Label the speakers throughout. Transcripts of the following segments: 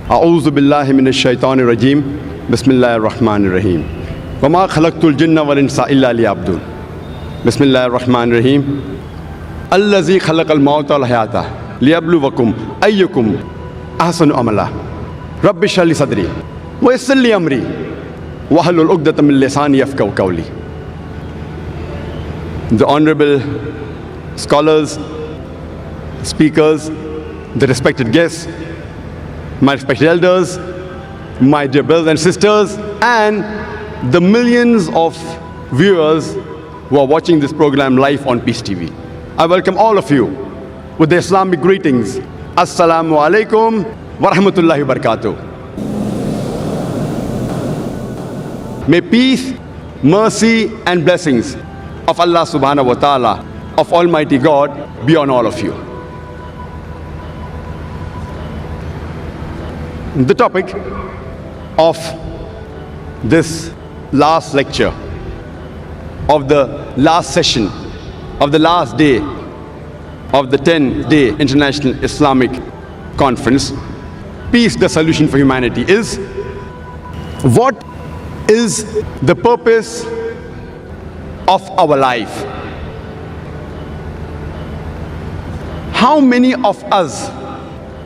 Speaker 1: A'udhu billahi minash shaitanir rajim. Bismillahir rahmanir rahim. Wa ma khalaqtul jinna wal insa illa liya'budun. Bismillahir rahmanir rahim. Allazi khalaqal mauta wal hayata liyabluwakum ayyukum ahsanu amala. Rabbi shrah li sadri wa yassir li amri wahlul 'uqdatam min lisani yafqahu qawli. The honorable scholars, speakers, the respected guests, my respected elders, my dear brothers and sisters, and the millions of viewers who are watching this program live on Peace TV. I welcome all of you with the Islamic greetings. Assalamu alaikum wa rahmatullahi wa barakatuh. May peace, mercy and blessings of Allah subhanahu wa ta'ala, of Almighty God, be on all of you. The topic of this last lecture, of the last session, of the last day of the 10-day International Islamic Conference, Peace, the Solution for Humanity, is what is the purpose of our life? How many of us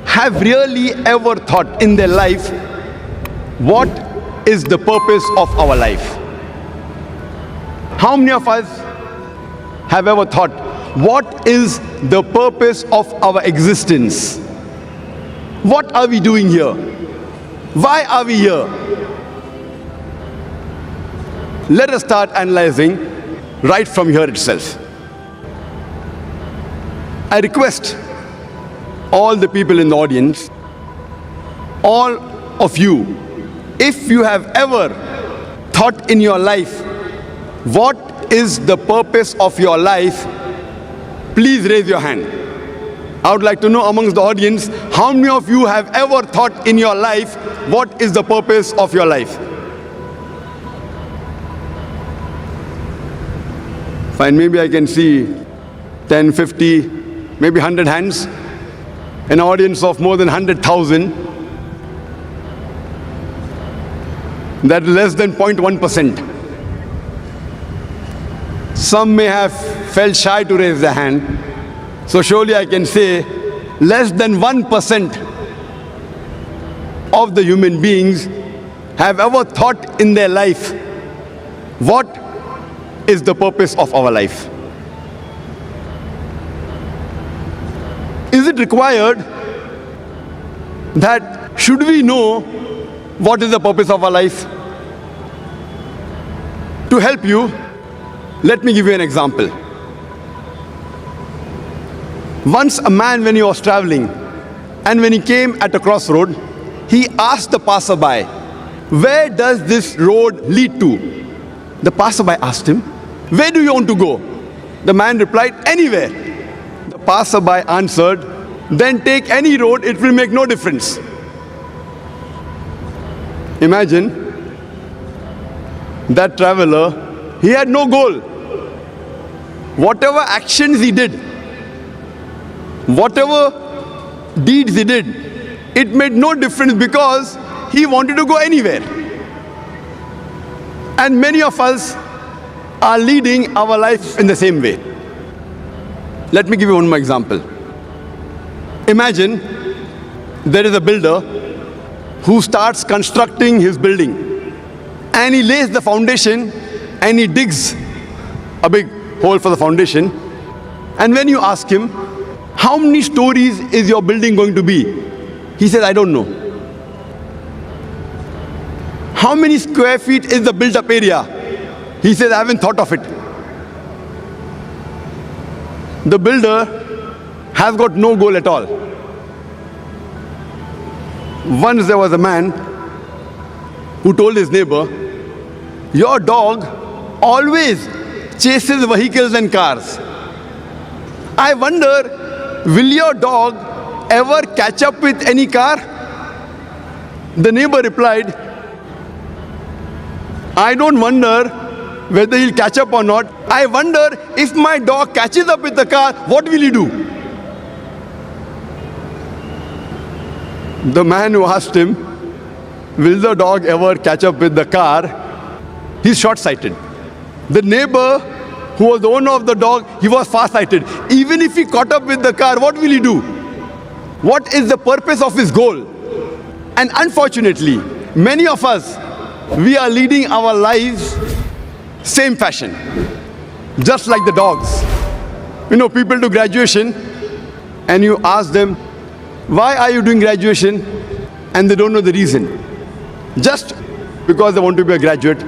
Speaker 1: have really ever thought in their life what is the purpose of our life? How many of us have ever thought what is the purpose of our existence? What are we doing here? Why are we here? Let us start analyzing right from here itself. I request all the people in the audience, all of you, if you have ever thought in your life what is the purpose of your life, please raise your hand. I would like to know amongst the audience, how many of you have ever thought in your life what is the purpose of your life? Fine, maybe I can see 10, 50, maybe 100 hands. An audience of more than 100,000. That is less than 0.1%. Some may have felt shy to raise their hand. So surely I can say less than 1% of the human beings have ever thought in their life what is the purpose of our life. Is it required that should we know what is the purpose of our life? To help you, let me give you an example. Once a man, when he was traveling and when he came at a crossroad, he asked the passerby, where does this road lead to? The passerby asked him, where do you want to go? The man replied, anywhere. The passerby answered, then take any road, it will make no difference. Imagine that traveler, he had no goal. Whatever actions he did, whatever deeds he did, it made no difference because he wanted to go anywhere. And many of us are leading our life in the same way. Let me give you one more example. Imagine there is a builder who starts constructing his building, and he lays the foundation and he digs a big hole for the foundation. And when you ask him, how many stories is your building going to be? He says, I don't know. How many square feet is the built-up area? He says, I haven't thought of it. The builder has got no goal at all. Once there was a man who told his neighbor, your dog always chases vehicles and cars. I wonder, will your dog ever catch up with any car? The neighbor replied, I don't wonder whether he'll catch up or not. I wonder if my dog catches up with the car, what will he do? The man who asked him, will the dog ever catch up with the car? He's short-sighted. The neighbor who was the owner of the dog, he was far-sighted. Even if he caught up with the car, what will he do? What is the purpose of his goal? And unfortunately, many of us, we are leading our lives same fashion, just like the dogs. You know, people do graduation and you ask them, why are you doing graduation? And they don't know the reason. Just because they want to be a graduate.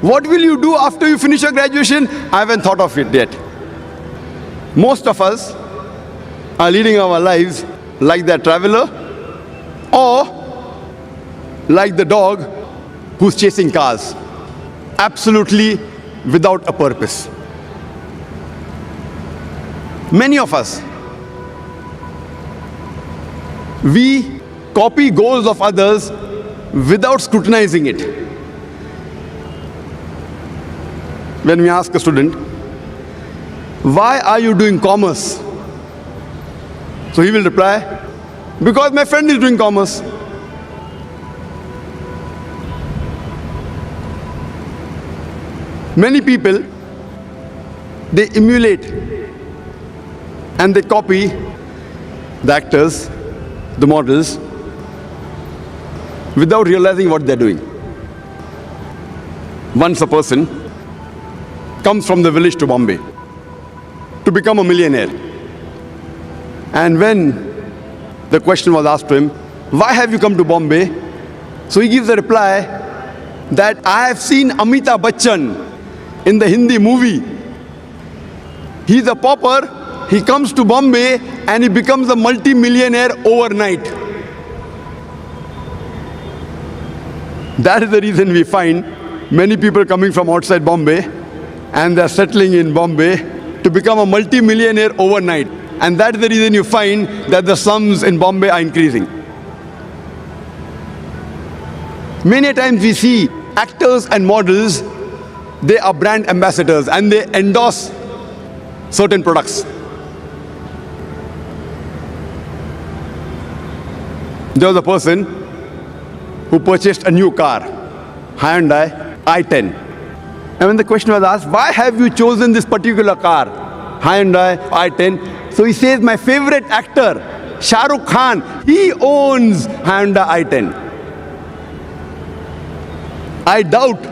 Speaker 1: What will you do after you finish your graduation? I haven't thought of it yet. Most of us are leading our lives like the traveler or like the dog who's chasing cars, absolutely without a purpose. Many of us, we copy goals of others without scrutinizing it. When we ask a student, why are you doing commerce? So he will reply, because my friend is doing commerce. Many people, they emulate and they copy the actors, the models, without realizing what they're doing. Once a person comes from the village to Bombay to become a millionaire. And when the question was asked to him, why have you come to Bombay? So he gives a reply that I have seen Amitabh Bachchan in the Hindi movie. He's a pauper, he comes to Bombay and he becomes a multi-millionaire overnight. That is the reason we find many people coming from outside Bombay and they're settling in Bombay to become a multi-millionaire overnight. And that's the reason you find that the slums in Bombay are increasing. Many times we see actors and models, they are brand ambassadors and they endorse certain products. There was a person who purchased a new car, Hyundai i10. And when the question was asked, why have you chosen this particular car, Hyundai i10? So he says, my favorite actor, Shah Rukh Khan, he owns Hyundai i10. I doubt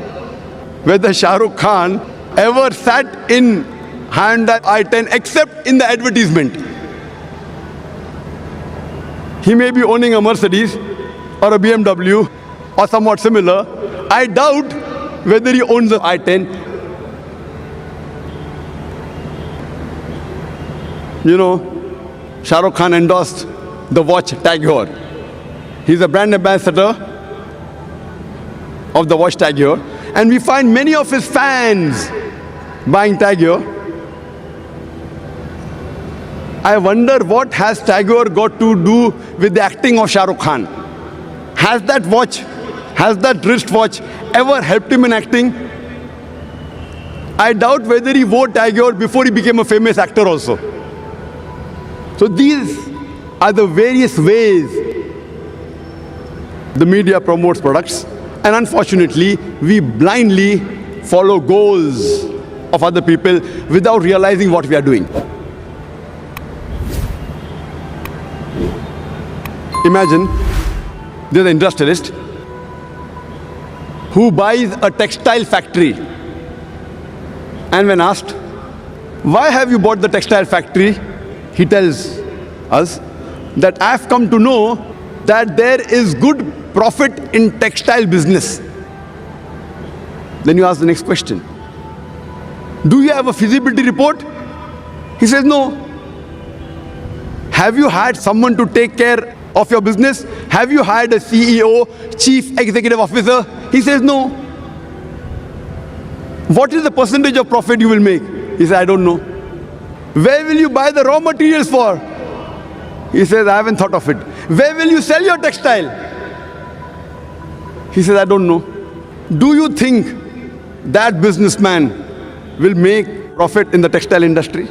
Speaker 1: whether Shah Rukh Khan ever sat in Hyundai i10 except in the advertisement. He may be owning a Mercedes or a BMW or somewhat similar. I doubt whether he owns the i10. You know, Shah Rukh Khan endorsed the watch Tag Heuer. He's a brand ambassador of the watch Tag Heuer. And we find many of his fans buying Tag Heuer. I wonder what has Tag Heuer got to do with the acting of Shah Rukh Khan? Has that watch, has that wristwatch ever helped him in acting? I doubt whether he wore Tag Heuer before he became a famous actor also. So these are the various ways the media promotes products. And unfortunately, we blindly follow goals of other people without realizing what we are doing. Imagine there's an industrialist who buys a textile factory. And when asked, why have you bought the textile factory? He tells us that I've come to know that there is good profit in textile business. Then you ask the next question. Do you have a feasibility report? He says no. Have you had someone to take care of your business? Have you hired a CEO, chief executive officer? He says no. What is the percentage of profit you will make? He says, I don't know. Where will you buy the raw materials for? He says, I haven't thought of it. Where will you sell your textile? He says, I don't know. Do you think that businessman will make profit in the textile industry?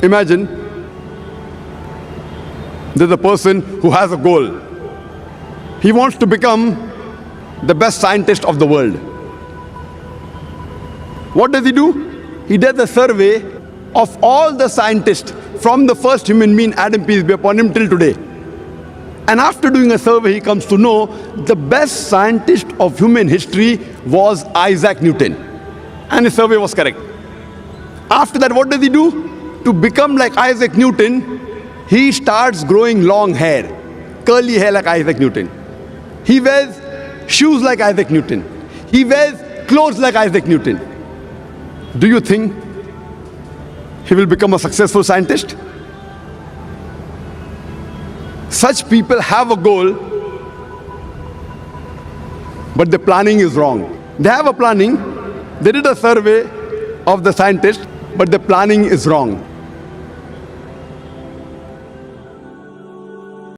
Speaker 1: Imagine there's a person who has a goal. He wants to become the best scientist of the world. What does he do? He does a survey of all the scientists from the first human being, Adam, peace be upon him, till today. And after doing a survey, he comes to know the best scientist of human history was Isaac Newton. And his survey was correct. After that, what does he do? To become like Isaac Newton, he starts growing long hair, curly hair like Isaac Newton. He wears shoes like Isaac Newton. He wears clothes like Isaac Newton. Do you think he will become a successful scientist? Such people have a goal, but the planning is wrong. They have a planning, they did a survey of the scientists, but the planning is wrong.